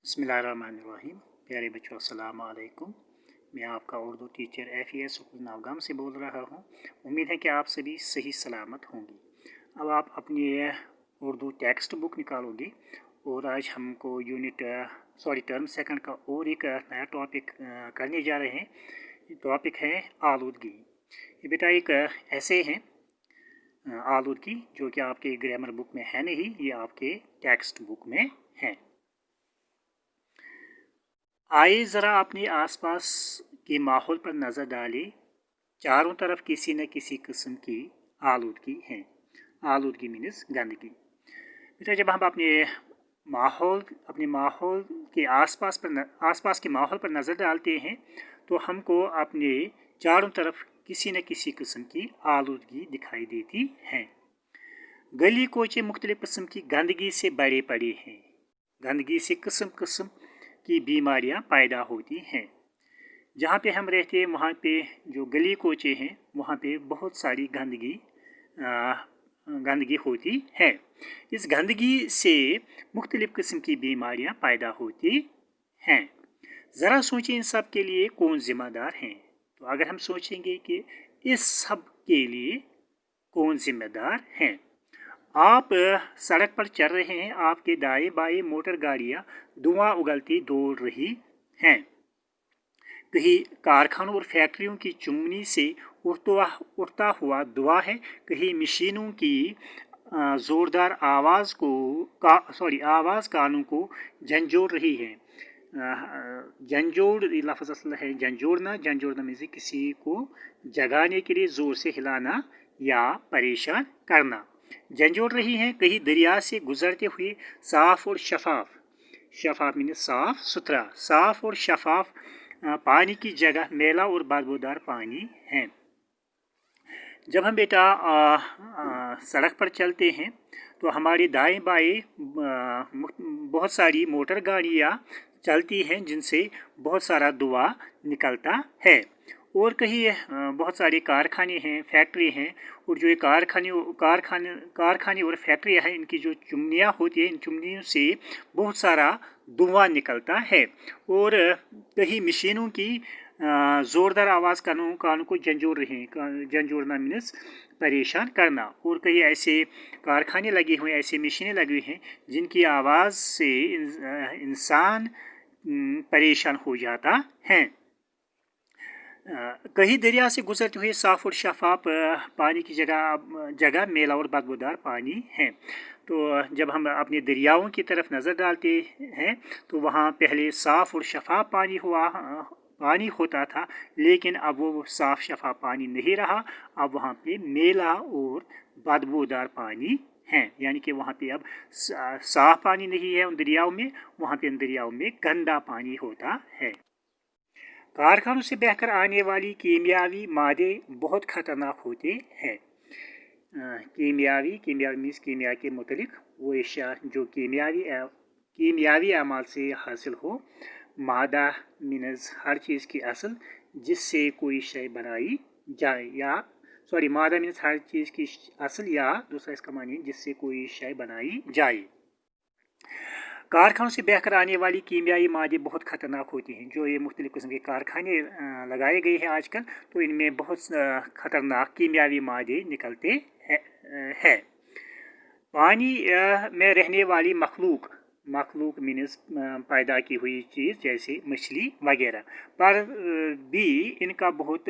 बिस्मिल्लाहिर्रहमानिर्रहीम। प्यारे बच्चों अस्सलाम वालेकुम। मैं आपका उर्दू टीचर FES नवगाम से बोल रहा हूँ। उम्मीद है कि आप सभी सही सलामत होंगे। अब आप अपनी उर्दू टेक्स्ट बुक निकालोगे और आज हमको टर्म सेकंड का और एक नया टॉपिक करने जा रहे हैं। ये टॉपिक है आलूदगी। ये बेटा एक ऐसे हैं आलूदगी जो कि आपके ग्रामर बुक में है नहीं, ये आपके टेक्स्ट बुक में है। आइए ज़रा अपने आसपास के माहौल पर नज़र डालें। चारों तरफ किसी न किसी किस्म की आलूदगी है। आलूदगी मीन्स गंदगी। बेटा जब हम अपने माहौल के आसपास के माहौल पर नज़र डालते हैं तो हमको अपने चारों तरफ किसी न किसी किस्म की आलूदगी दिखाई देती है। गली कोचे मुख्तलिफ किस्म की गंदगी से बड़े पड़े हैं। गंदगी से किस्म किस्म की बीमारियां पैदा होती हैं। जहाँ पे हम रहते हैं वहाँ पे जो गली कोचे हैं वहाँ पे बहुत सारी गंदगी होती है। इस गंदगी से मुख्तलिफ किस्म की बीमारियां पैदा होती हैं। ज़रा सोचें इन सब के लिए कौन ज़िम्मेदार हैं। तो अगर हम सोचेंगे कि इस सब के लिए कौन ज़िम्मेदार हैं, आप सड़क पर चल रहे हैं, आपके दाएं बाएं मोटर गाड़ियां धुआं उगलती दौड़ रही हैं। कहीं कारखानों और फैक्ट्रियों की चिमनी से उठता हुआ धुआं है, कहीं मशीनों की ज़ोरदार आवाज़ कानों को झंझोड़ रही है। झंझोड़ लफ्ज़ असल है झंझोड़ना मीन्स किसी को जगाने के लिए ज़ोर से हिलाना या परेशान करना। झंझोड़ रही हैं। कहीं दरिया से गुजरते हुए साफ़ और शफाफ मीन्स साफ़ सुथरा, साफ़ और शफाफ पानी की जगह मैला और बदबूदार पानी है। जब हम बेटा सड़क पर चलते हैं तो हमारे दाएं बाएं बहुत सारी मोटर गाड़ियाँ चलती हैं जिनसे बहुत सारा धुआं निकलता है। और कहीं बहुत सारे कारखाने हैं, फैक्ट्री हैं, और जो ये कारखाने और फैक्ट्रियाँ हैं इनकी जो चिमनियाँ होती हैं, इन चिमनियों से बहुत सारा धुआं निकलता है। और कहीं मशीनों की ज़ोरदार आवाज़ कानों को झंझोड़ रही हैं। झंझोड़ना मीन्स परेशान करना। और कई ऐसे कारखाने लगे हुए, ऐसे मशीनें लगी हुई हैं जिनकी आवाज़ से इंसान परेशान हो जाता है। कहीं दरिया से गुजरते हुए साफ़ और शफाफ पानी की जगह मैला और बदबूदार पानी है। तो जब हम अपने दरियाओं की तरफ नज़र डालते हैं तो वहाँ पहले साफ़ और शफाफ पानी होता था, लेकिन अब वो साफ़ शफाफ पानी नहीं रहा। अब वहाँ पे मैला और बदबूदार पानी है, यानी कि वहाँ पे अब साफ़ पानी नहीं है उन दरियाओं में, वहाँ पे उन दरियाओं में गंदा पानी होता है। कारखानों से बहकर आने वाली कीमियावी मादे बहुत ख़तरनाक होते हैं। कीमियावी मीन्स कीमिया के मुतलिक वो अशिया जो कीमियावी अमाल से हासिल हो। मादा मीन्स हर चीज़ की असल जिससे कोई शय बनाई जाए, मादा मीन्स हर चीज़ की असल, या दूसरा इसका मानिए जिससे कोई शय बनाई जाए। कारखानों से बहकर आने वाली कीमियाई मादे बहुत ख़तरनाक होती हैं। जो ये मुख्तलिफ़ किस्म के कारखाने लगाए गए हैं आजकल, तो इनमें बहुत ख़तरनाक कीमियावी मादे निकलते हैं। पानी में रहने वाली मखलूक मीन्स पैदा की हुई चीज़ जैसे मछली वगैरह पर भी इनका बहुत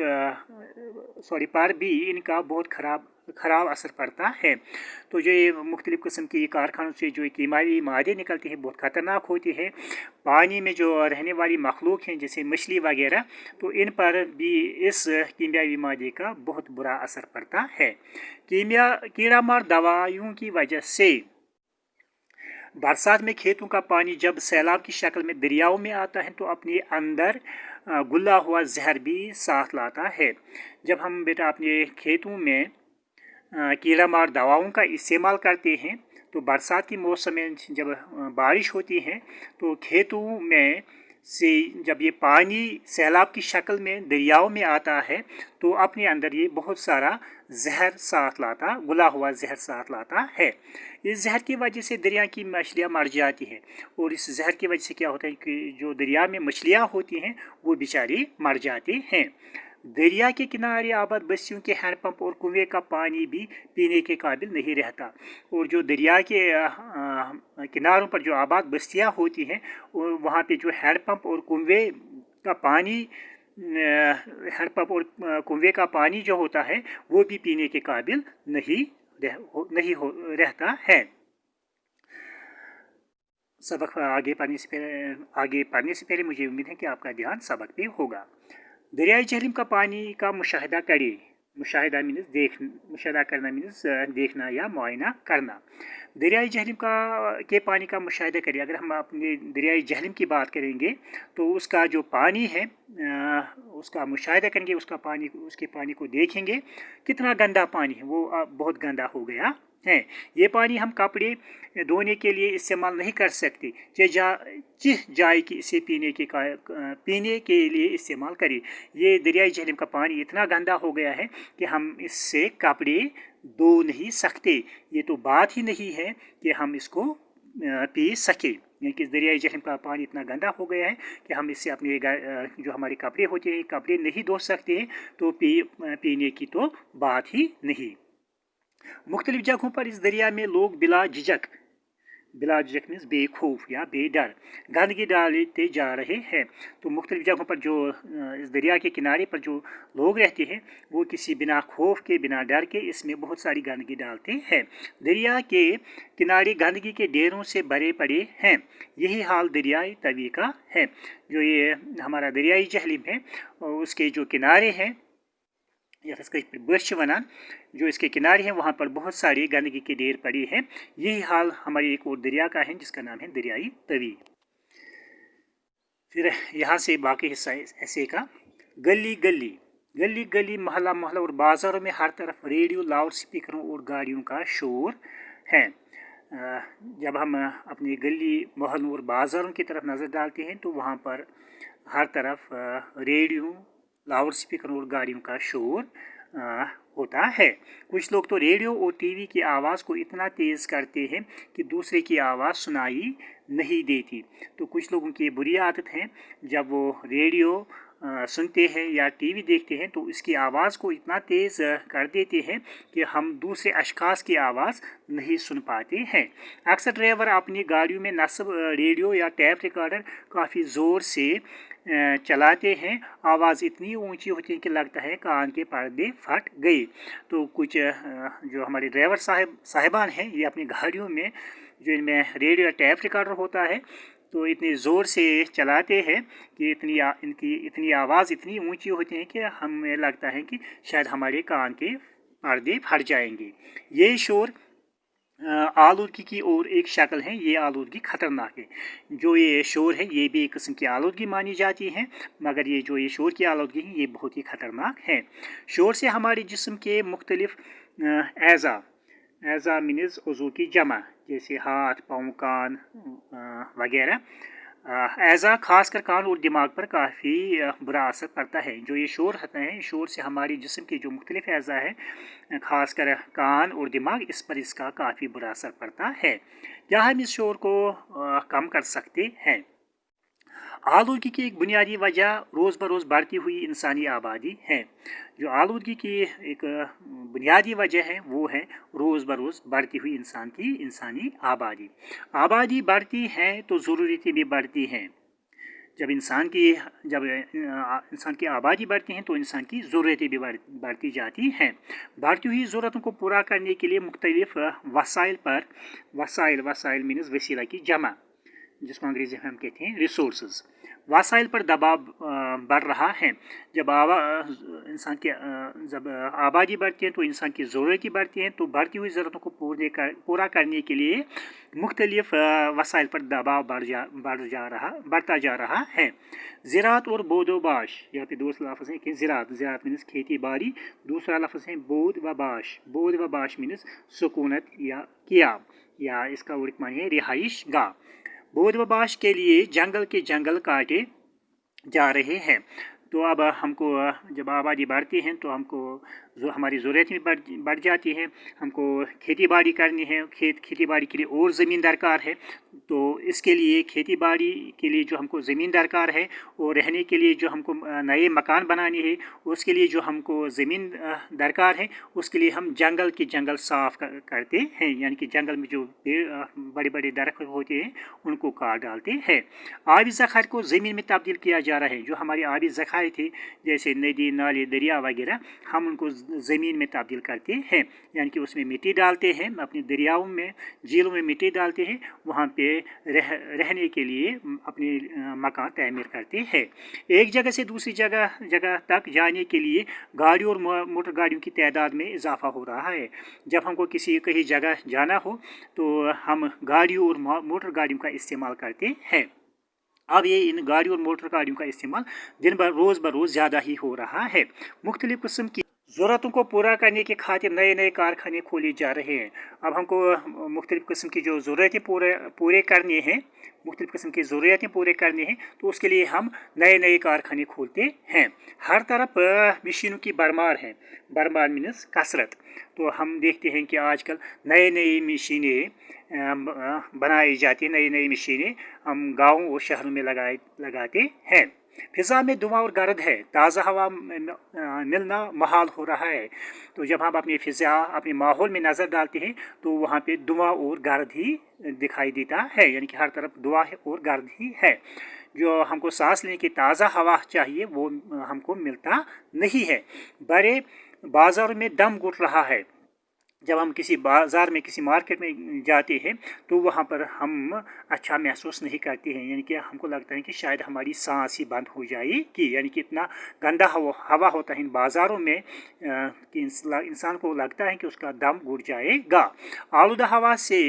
ख़राब असर पड़ता है। तो जो ये मुख्तलिफ़ किस्म की कारखानों से जो कीमियावी मादे निकलती हैं बहुत ख़तरनाक होती है। पानी में जो रहने वाली मखलूक हैं जैसे मछली वगैरह, तो इन पर भी इस कीमियावी मादे का बहुत बुरा असर पड़ता है। कीड़ा मार दवाइयों की वजह से बरसात में खेतों का पानी जब सैलाब की शक्ल में दरियाओं में आता है तो अपने अंदर घुला हुआ जहर भी साथ लाता है। जब हम बेटा अपने खेतों में कीड़ा मार दवाओं का इस्तेमाल करते हैं तो बरसात के मौसम में जब बारिश होती है तो खेतों में से जब ये पानी सैलाब की शक्ल में दरियाओं में आता है तो अपने अंदर ये बहुत सारा घुला हुआ जहर साथ लाता है। इस जहर की वजह से दरिया की मछलियाँ मर जाती हैं, और इस जहर की वजह से क्या होता है कि जो दरिया में मछलियाँ होती हैं वो बेचारी मर जाती हैं। दरिया के किनारे आबाद बस्तियों के हैंडपंप और कुएं का पानी भी पीने के काबिल नहीं रहता, और जो दरिया के किनारों पर जो आबाद बस्तियां होती हैं वहाँ पे जो हैंडपंप और कुएं का पानी हैंडपंप और कुएं का पानी जो होता है वो भी पीने के काबिल नहीं रहता है। सबक आगे पढ़ने से पहले मुझे उम्मीद है कि आपका ध्यान सबक पे होगा। दरियाई जहलम का पानी का मुशाहिदा करें। मुशाहिदा करना मीन्स देखना या मुआयना करना। दरियाई जहलम के पानी का मुशाहिदा करें। अगर हम अपने दरियाई जहलम की बात करेंगे तो उसका जो पानी है उसका मुशाहिदा करेंगे, उसके पानी को देखेंगे कितना गंदा पानी है, वो बहुत गंदा हो गया है। ये पानी हम कपड़े धोने के लिए इस्तेमाल नहीं कर सकते, जिस जाए कि इसे पीने के लिए इस्तेमाल करें। ये दरियाई जहलम का पानी इतना गंदा हो गया है कि हम इससे कपड़े धो नहीं सकते। ये तो बात ही नहीं है कि हम इसको पी सके। कि दरियाई जहलम का पानी इतना गंदा हो गया है कि हम इससे अपने जो हमारे कपड़े होते हैं कपड़े नहीं धो सकते हैं, तो पीने की तो बात ही नहीं। मुख्तलिफ जगहों पर इस दरिया में लोग बिला झिझक मीन्स बेखौफ या बेडर गंदगी डालते जा रहे हैं। तो मुख्तलिफ जगहों पर जो इस दरिया के किनारे पर जो लोग रहते हैं वो किसी बिना खौफ के बिना डर के इसमें बहुत सारी गंदगी डालते हैं। दरिया के किनारे गंदगी के ढेरों से भरे पड़े हैं। यही हाल दरियाई तवी का है। जो ये हमारा दरियाई जहलम है उसके जो किनारे हैं या बर्श वनान जो इसके किनारे हैं वहाँ पर बहुत सारी गंदगी के ढेर पड़ी हैं। यही हाल हमारे एक और दरिया का है जिसका नाम है दरियाई तवी। फिर यहाँ से बाकी हिस्सा ऐसे का गली गली मोहल्ला और बाज़ारों में हर तरफ रेडियो लाउड स्पीकरों और गाड़ियों का शोर है। जब हम अपनी गली मोहल्लों और बाज़ारों की तरफ नज़र डालते हैं तो वहाँ पर हर तरफ रेडियो लाउड स्पीकर और गाड़ियों का शोर होता है। कुछ लोग तो रेडियो और टीवी की आवाज़ को इतना तेज़ करते हैं कि दूसरे की आवाज़ सुनाई नहीं देती। तो कुछ लोगों की बुरी आदत है, जब वो रेडियो सुनते हैं या टीवी देखते हैं तो इसकी आवाज़ को इतना तेज़ कर देते हैं कि हम दूसरे अशख़ास की आवाज़ नहीं सुन पाते हैं। अक्सर ड्राइवर अपनी गाड़ियों में नस्ब रेडियो या टैप रिकॉर्डर काफ़ी ज़ोर से चलाते हैं। आवाज़ इतनी ऊंची होती है कि लगता है कान के पर्दे फट गए। तो कुछ जो हमारे ड्राइवर साहिबान हैं ये अपनी गाड़ियों में जो इनमें रेडियो या टैप रिकॉर्डर होता है तो इतनी ज़ोर से चलाते हैं कि इनकी इतनी आवाज़ इतनी ऊंची होती है कि हमें लगता है कि शायद हमारे कान के पर्दे फट जाएंगे। ये शोर आलूदगी की और एक शक्ल है। ये आलूदगी ख़तरनाक है। जो ये शोर है ये भी एक किस्म की आलूदगी मानी जाती है, मगर ये जो ये शोर की आलूदगी है ये बहुत ही ख़तरनाक है। शोर से हमारे जिस्म के मुख्तलिफ एज़ा मीन्स उज़ू की जमा, जैसे हाथ पाँव कान वगैरह, एज़ा खासकर कान और दिमाग पर काफ़ी बुरा असर पड़ता है। जो ये शोर होता है शोर से हमारे जिस्म के जो मुख्तलिफ एज़ा है खासकर कान और दिमाग इस पर इसका काफ़ी बुरा असर पड़ता है। क्या हम इस शोर को कम कर सकते हैं? आलूदगी की एक बुनियादी वजह रोज़ बरोज़ बढ़ती हुई इंसानी आबादी है। जो आलूदगी की एक बुनियादी वजह है वो है रोज़ बरोज़ बढ़ती हुई इंसानी आबादी बढ़ती है तो ज़रूरतें भी बढ़ती हैं। जब इंसान की आबादी बढ़ती है तो इंसान की ज़रूरतें भी बढ़ती जाती हैं। बढ़ती हुई ज़रूरतों को पूरा करने के लिए मुख्तलिफ वसाइल मीन्स वसीला की जमा, जिसको अंग्रेज़ी में हम कहते हैं रिसोर्सेज, वसाइल पर दबाव बढ़ रहा है। जब आबादी बढ़ती है तो इंसान की ज़रूरतें बढ़ती हैं। तो बढ़ती हुई ज़रूरतों को पूरा करने के लिए मुख्तलिफ वसाइल पर दबाव बढ़ता जा रहा है। ज़राअत और बोदोबाश, यहाँ पे दूसरा लफ्ज़ है कि ज़राअत मीन्स खेती बाड़ी, दूसरा लफ्ज़ है बोद व बाश मीन्स सुकूनत या किया, या इसका उर्दू मानी है रिहाइश गाह। बोध व बाश के लिए जंगल काटे जा रहे हैं। तो अब हमको जब आबादी बढ़ती है तो हमको जो हमारी ज़रूरतें बढ़ जाती हैं, हमको खेती बाड़ी करनी है, खेती बाड़ी के लिए और ज़मीन दरकार है, तो इसके लिए खेती बाड़ी के लिए जो हमको ज़मीन दरकार है और रहने के लिए जो हमको नए मकान बनाने हैं, उसके लिए जो हमको ज़मीन दरकार है, उसके लिए हम जंगल साफ़ करते हैं, यानी कि जंगल में जो बड़े बड़े दरख्त होते हैं उनको काट डालते हैं। आबी ज़खायर को ज़मीन में तब्दील किया जा रहा है। जो हमारे आबी ज़खायर थे जैसे नदी, नाले, दरिया वगैरह, हम उनको ज़मीन में तब्दील करते हैं, यानी कि उसमें मिट्टी डालते हैं, अपने दरियाओं में, झीलों में मिट्टी डालते हैं, वहाँ पे रहने के लिए अपने मकान तमीर करते हैं। एक जगह से दूसरी जगह तक जाने के लिए गाड़ियों और मोटर गाड़ियों की तादाद में इजाफा हो रहा है। जब हमको कहीं जगह जाना हो तो हम गाड़ियों और मोटर गाड़ियों का इस्तेमाल करते हैं। अब ये इन गाड़ियों और मोटर गाड़ियों का इस्तेमाल रोज़ बरोज़ ज़्यादा ही हो रहा है। मुख्तलिफ़ किस्म की ज़रूरतों को पूरा करने के खातिर नए कारखाने खोले जा रहे हैं। अब हमको मुख्तलिफ़ किस्म की जो ज़रूरतें पूरे करनी हैं, मुख्तलिफ़ किस्म की ज़रूरतें पूरे करनी हैं, तो उसके लिए हम नए कारखाने खोलते हैं। हर तरफ मशीनों की भरमार है, भरमार मीन्स कसरत। तो हम देखते हैं कि आजकल नई मशीनें बनाई जाती हैं, नई मशीनें हम गाँव और शहरों में लगाते हैं। फ़िज़ा में धुआं और गर्द है, ताज़ा हवा मिलना महाल हो रहा है। तो जब हम अपनी फ़िज़ा, अपने माहौल में नज़र डालते हैं तो वहाँ पे धुआं और गर्द ही दिखाई देता है, यानी कि हर तरफ धुआं और गर्द ही है। जो हमको सांस लेने की ताज़ा हवा चाहिए वो हमको मिलता नहीं है। बड़े बाज़ार में दम घुट रहा है। जब हम किसी बाज़ार में, किसी मार्केट में जाते हैं तो वहाँ पर हम अच्छा महसूस नहीं करते हैं, यानी कि हमको लगता है कि शायद हमारी सांस ही बंद हो जाएगी, यानी कि इतना गंदा हवा होता है इन बाज़ारों में कि इंसान को लगता है कि उसका दम घुट जाएगा। आलूदा हवा से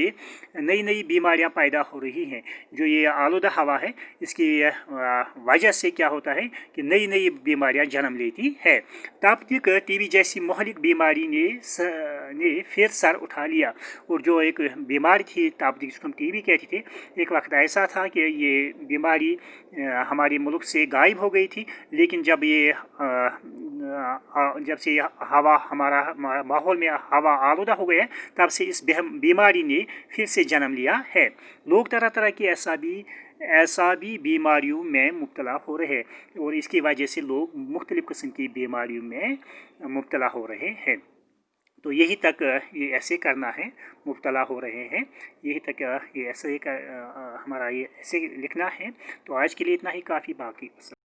नई बीमारियाँ पैदा हो रही हैं। जो ये आलूदा हवा है, इसकी वजह से क्या होता है कि नई बीमारियाँ जन्म लेती है। तपेदिक टीबी जैसी मुहलिक बीमारी ने फिर सर उठा लिया, और जो एक बीमारी थी तपेदिक, जिसको हम टीबी कहते थे, एक वक्त ऐसा था कि ये बीमारी हमारे मुल्क से गायब हो गई थी, लेकिन जब से हवा, हमारा माहौल में हवा आलूदा हो गया, तब से इस बीमारी ने फिर से जन्म लिया है। लोग तरह तरह की ऐसा भी बीमारियों में मुब्तला हो रहे हैं, और इसकी वजह से लोग मुख्तलिफ़ किस्म की बीमारियों में मुब्तला हो रहे हैं। तो यही तक ये ऐसे करना है, मुब्तला हो रहे हैं, यही तक ये ऐसे हमारा ये ऐसे लिखना है। तो आज के लिए इतना ही काफ़ी, बाकी